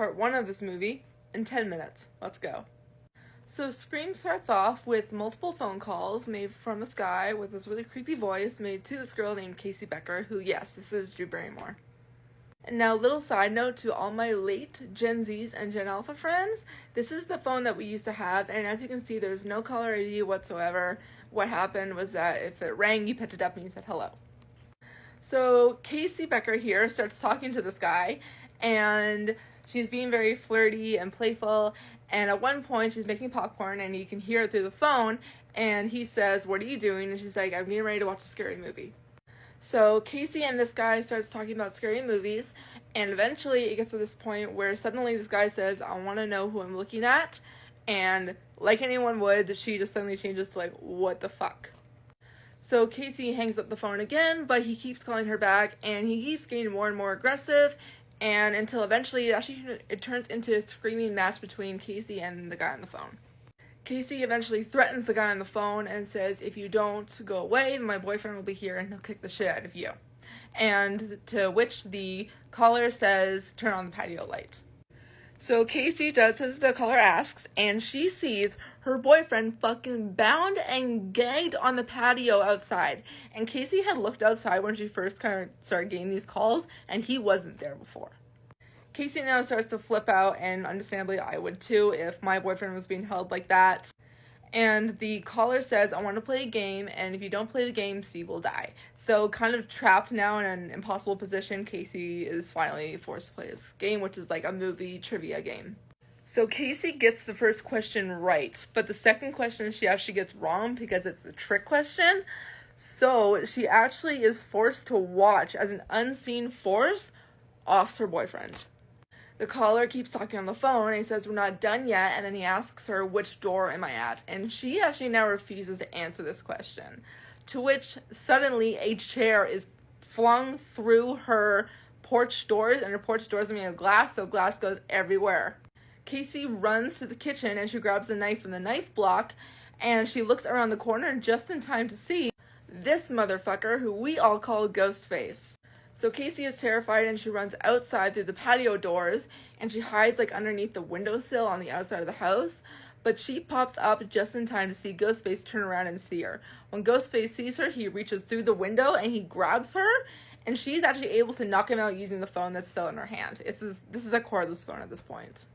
part 1 of this movie in 10 minutes. Let's go. So Scream starts off with multiple phone calls made from the sky with this really creepy voice made to this girl named Casey Becker, who, yes, this is Drew Barrymore. And now, little side note to all my late Gen Zs and Gen Alpha friends, this is the phone that we used to have, and as you can see, there's no caller ID whatsoever. What happened was that if it rang, you picked it up and you said hello. So Casey Becker here starts talking to this guy, and she's being very flirty and playful, and at one point she's making popcorn and you can hear it through the phone, and he says, "What are you doing?" And she's like, "I'm getting ready to watch a scary movie." So Casey and this guy starts talking about scary movies, and eventually it gets to this point where suddenly this guy says, "I want to know who I'm looking at," and like anyone would, she just suddenly changes to like, "What the fuck?" So Casey hangs up the phone again, but he keeps calling her back, and he keeps getting more and more aggressive, and until eventually it turns into a screaming match between Casey and the guy on the phone. Casey eventually threatens the guy on the phone and says, "If you don't go away, my boyfriend will be here and he'll kick the shit out of you." And to which the caller says, "Turn on the patio light." So Casey does as the caller asks, and she sees her boyfriend fucking bound and gagged on the patio outside. And Casey had looked outside when she first kind of started getting these calls, and he wasn't there before. Casey now starts to flip out, and understandably I would too if my boyfriend was being held like that. And the caller says, "I want to play a game, and if you don't play the game, Steve will die." So kind of trapped now in an impossible position, Casey is finally forced to play this game, which is like a movie trivia game. So Casey gets the first question right, but the second question she actually gets wrong because it's a trick question. So she actually is forced to watch as an unseen force offs her boyfriend. The caller keeps talking on the phone, and he says, "We're not done yet," and then he asks her, "Which door am I at?" And she actually now refuses to answer this question, to which suddenly a chair is flung through her porch doors, and her porch doors are made of glass, so glass goes everywhere. Casey runs to the kitchen, and she grabs the knife from the knife block, and she looks around the corner just in time to see this motherfucker who we all call Ghostface. So Casey is terrified, and she runs outside through the patio doors, and she hides like underneath the windowsill on the outside of the house, but she pops up just in time to see Ghostface turn around and see her. When Ghostface sees her, he reaches through the window and he grabs her, and she's actually able to knock him out using the phone that's still in her hand. This is a cordless phone at this point.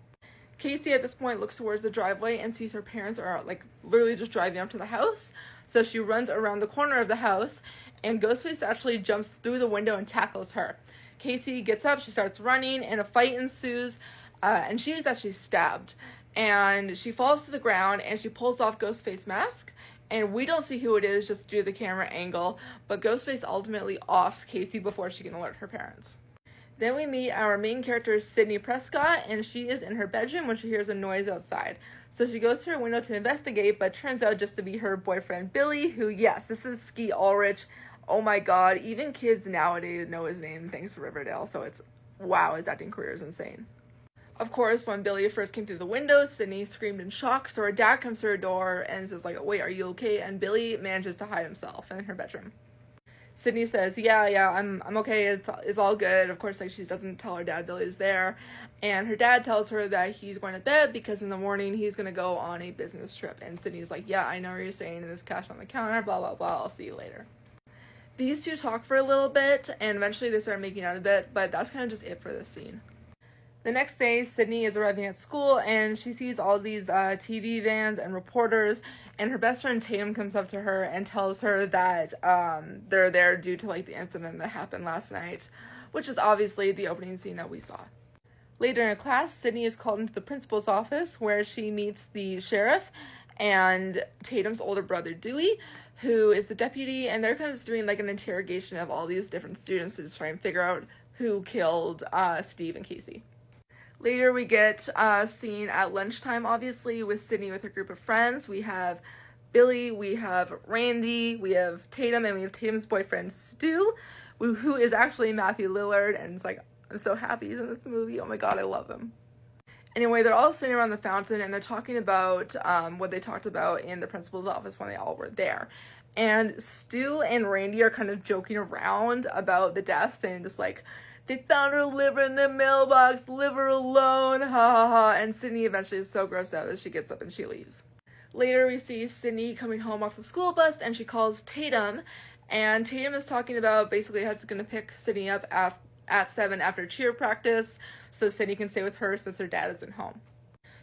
Casey at this point looks towards the driveway and sees her parents are like literally just driving up to the house, so she runs around the corner of the house, and Ghostface actually jumps through the window and tackles her. Casey gets up, she starts running, and a fight ensues, and she is actually stabbed. And she falls to the ground, and she pulls off Ghostface's mask, and we don't see who it is just due to the camera angle, but Ghostface ultimately offs Casey before she can alert her parents. Then we meet our main character, Sydney Prescott, and she is in her bedroom when she hears a noise outside. So she goes to her window to investigate, but turns out just to be her boyfriend, Billy, who, yes, this is Skeet Ulrich. Oh my god, even kids nowadays know his name thanks to Riverdale, so it's, wow, his acting career is insane. Of course, when Billy first came through the window, Sydney screamed in shock, so her dad comes to her door and says, like, "Wait, are you okay?" And Billy manages to hide himself in her bedroom. Sydney says, yeah, I'm okay, it's all good. Of course, like, she doesn't tell her dad Billy's there, and her dad tells her that he's going to bed because in the morning he's going to go on a business trip, and Sydney's like, "Yeah, I know what you're saying, and there's cash on the counter, blah, blah, blah, I'll see you later." These two talk for a little bit, and eventually they start making out a bit, but that's kind of just it for this scene. The next day, Sydney is arriving at school, and she sees all these TV vans and reporters, and her best friend Tatum comes up to her and tells her that they're there due to like the incident that happened last night, which is obviously the opening scene that we saw. Later in class, Sydney is called into the principal's office where she meets the sheriff and Tatum's older brother Dewey, who is the deputy, and they're kind of just doing like an interrogation of all these different students to try and figure out who killed Steve and Casey. Later we get a scene at lunchtime, obviously, with Sydney with her group of friends. We have Billy, we have Randy, we have Tatum, and we have Tatum's boyfriend Stu, who is actually Matthew Lillard, and it's like, I'm so happy he's in this movie. Oh my god, I love him. Anyway, they're all sitting around the fountain, and they're talking about what they talked about in the principal's office when they all were there. And Stu and Randy are kind of joking around about the deaths, and just like, They found her liver in the mailbox, leave her alone, ha ha ha. And Sydney eventually is so grossed out that she gets up and she leaves. Later we see Sydney coming home off the school bus and she calls Tatum, and Tatum is talking about basically how she's going to pick Sydney up at 7 after cheer practice so Sydney can stay with her since her dad isn't home.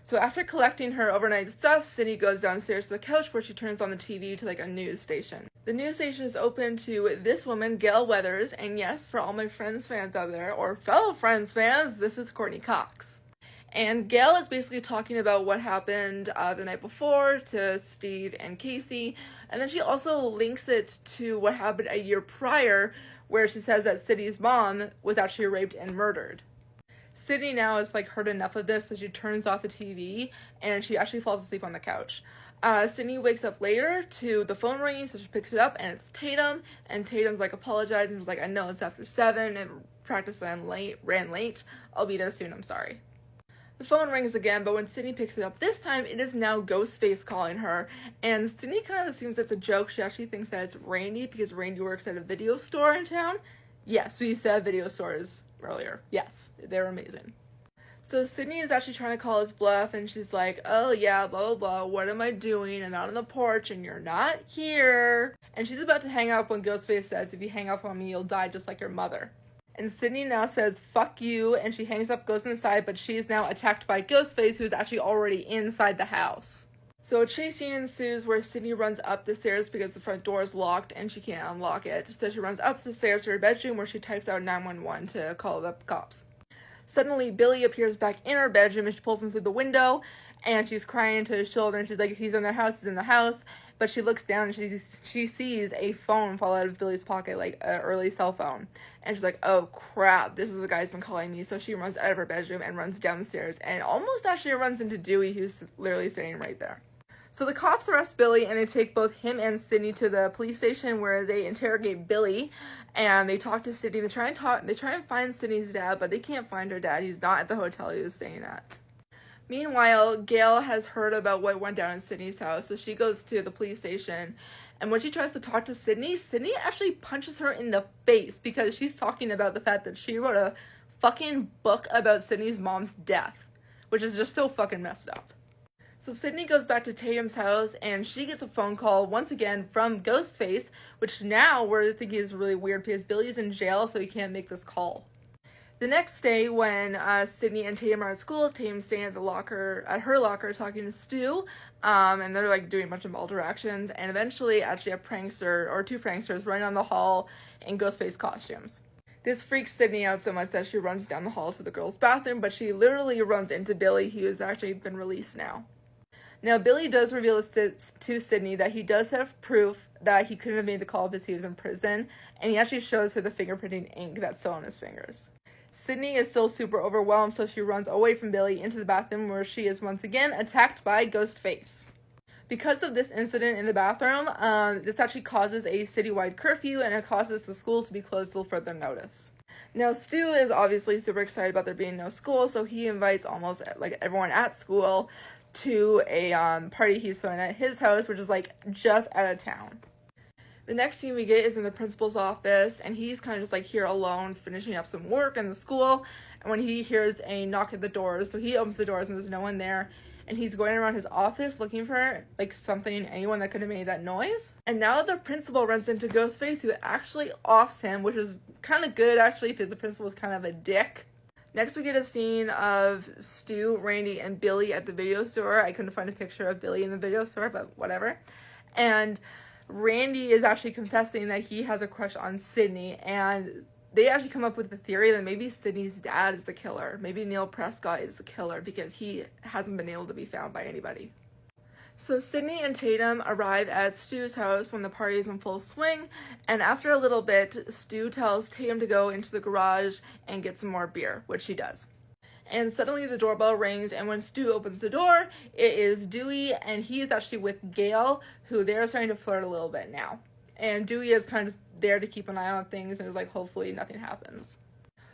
So after collecting her overnight stuff, Sydney goes downstairs to the couch where she turns on the TV to like a news station. The news station is open to this woman, Gail Weathers, and yes, for all my Friends fans out there, or fellow Friends fans, this is Courtney Cox. And Gail is basically talking about what happened the night before to Steve and Casey, and then she also links it to what happened a year prior, where she says that Sydney's mom was actually raped and murdered. Sydney now has like heard enough of this, so she turns off the TV and she actually falls asleep on the couch. Sydney wakes up later to the phone ringing, so she picks it up and it's Tatum, and Tatum's like apologizing. She's like, I know it's after 7 and practice ran late. I'll be there soon, I'm sorry. The phone rings again, but when Sydney picks it up this time, it is now Ghostface calling her, and Sydney kind of assumes it's a joke. She actually thinks that it's Randy because Randy works at a video store in town. Yes, we said video stores earlier. Yes, they're amazing. So Sydney is actually trying to call his bluff, and she's like, oh yeah, blah, blah, blah, what am I doing? I'm out on the porch, and you're not here. And she's about to hang up when Ghostface says, if you hang up on me, you'll die just like your mother. And Sydney now says, fuck you, and she hangs up, goes inside, but she is now attacked by Ghostface, who's actually already inside the house. So a chase scene ensues where Sydney runs up the stairs because the front door is locked and she can't unlock it. So she runs up the stairs to her bedroom where she types out 911 to call the cops. Suddenly, Billy appears back in her bedroom and she pulls him through the window and she's crying into his shoulder and she's like, if he's in the house, he's in the house. But she looks down and she sees a phone fall out of Billy's pocket, like an early cell phone. And she's like, oh crap, this is the guy who's been calling me. So she runs out of her bedroom and runs down the stairs and almost actually runs into Dewey, who's literally standing right there. So the cops arrest Billy and they take both him and Sydney to the police station where they interrogate Billy and they talk to Sydney. They try and find Sydney's dad, but they can't find her dad. He's not at the hotel he was staying at. Meanwhile, Gail has heard about what went down in Sydney's house, so she goes to the police station. And when she tries to talk to Sydney, Sydney actually punches her in the face because she's talking about the fact that she wrote a fucking book about Sydney's mom's death, which is just so fucking messed up. So Sydney goes back to Tatum's house and she gets a phone call once again from Ghostface, which now we're thinking is really weird because Billy's in jail, so he can't make this call. The next day, when Sydney and Tatum are at school, Tatum's staying at her locker talking to Stu, and they're like doing a bunch of interactions, and eventually actually two pranksters run down the hall in Ghostface costumes. This freaks Sydney out so much that she runs down the hall to the girls' bathroom, but she literally runs into Billy, who has actually been released now. Now, Billy does reveal to Sydney that he does have proof that he couldn't have made the call because he was in prison, and he actually shows her the fingerprinting ink that's still on his fingers. Sydney is still super overwhelmed, so she runs away from Billy into the bathroom where she is once again attacked by Ghostface. Because of this incident in the bathroom, this actually causes a citywide curfew, and it causes the school to be closed till further notice. Now, Stu is obviously super excited about there being no school, so he invites almost like everyone at school to a party he's throwing at his house, which is like just out of town. The next scene we get is in the principal's office, and he's kind of just like here alone finishing up some work in the school, and when he hears a knock at the doors, so he opens the doors and there's no one there, and he's going around his office looking for like anyone that could have made that noise. And now the principal runs into Ghostface, who actually offs him, which is kind of good actually because the principal is kind of a dick. Next, we get a scene of Stu, Randy, and Billy at the video store. I couldn't find a picture of Billy in the video store, but whatever. And Randy is actually confessing that he has a crush on Sydney, and they actually come up with the theory that maybe Sydney's dad is the killer. Maybe Neil Prescott is the killer because he hasn't been able to be found by anybody. So Sydney and Tatum arrive at Stu's house when the party is in full swing, and after a little bit, Stu tells Tatum to go into the garage and get some more beer, which she does. And suddenly the doorbell rings, and when Stu opens the door, it is Dewey, and he is actually with Gail, who they're starting to flirt a little bit now. And Dewey is kind of there to keep an eye on things, and is like, hopefully nothing happens.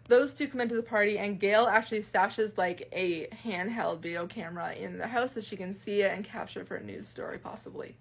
Those two come into the party, and Gail actually stashes like a handheld video camera in the house so she can see it and capture it for a news story, possibly.